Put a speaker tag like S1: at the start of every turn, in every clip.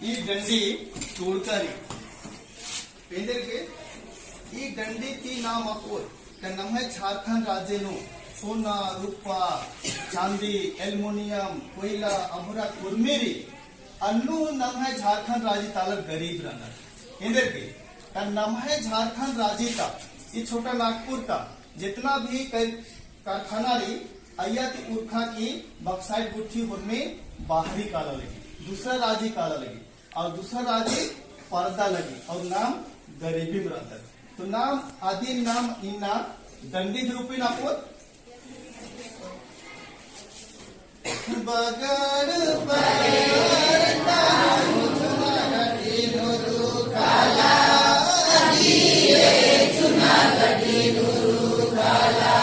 S1: ಈ ಗಂಡಿ ತೋಡ್ತಾರಿ पेंदरके ಈ ಗಂಡಿ ती नाम अकोर का नाम है झारखंड राज्य नो सोना रूपा चांदी एल्युमिनियम कोयला अमरा कुरमेरी अन्नु नाम है झारखंड राज्य तालक गरीब रहना पेंदरके का नाम है झारखंड राज्य का ये छोटा नागपुर का जितना भी कारखाना रही अय्याती उर्खा की बक्साइट गुट्ठी में बाहरी काला लगी दूसरा राज्य काला लगी और दूसरा राज्य पर्दा लगी और नाम गरीबी में रहता तो नाम आदि नाम इन्ना दंडी रूपी नापोत बगड़ परता चुनागढ़ी नुरु काला रे चुनागढ़ी नुरु काला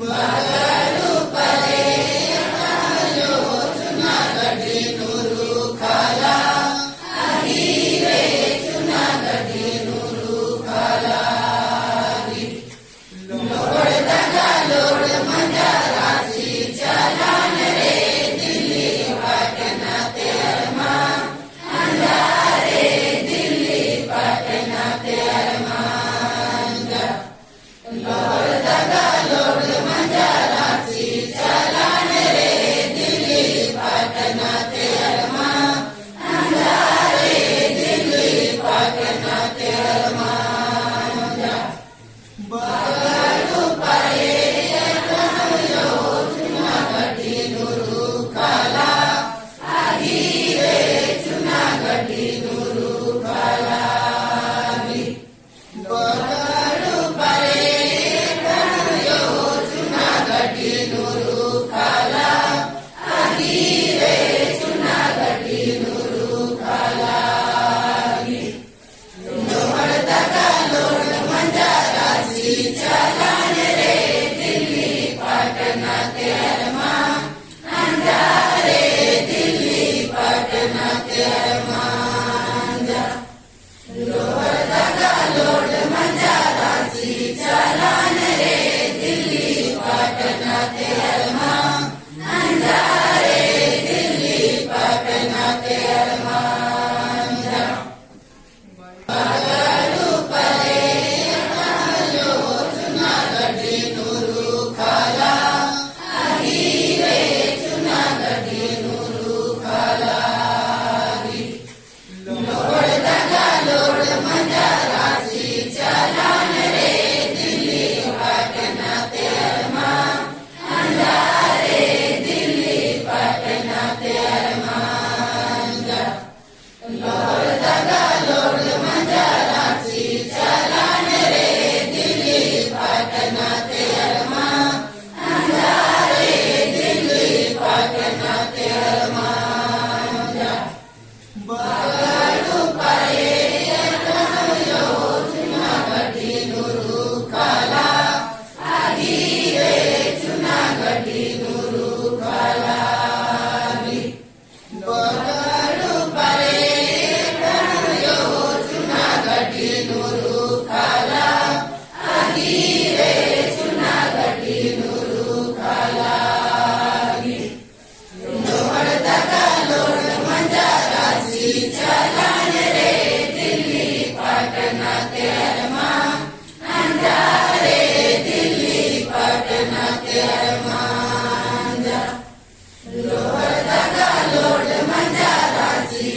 S1: बगड़ परता चुनागढ़ी नुरु काला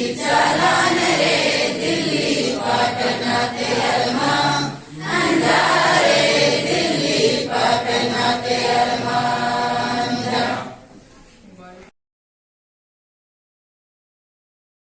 S2: चलान रे दिल्ली पटना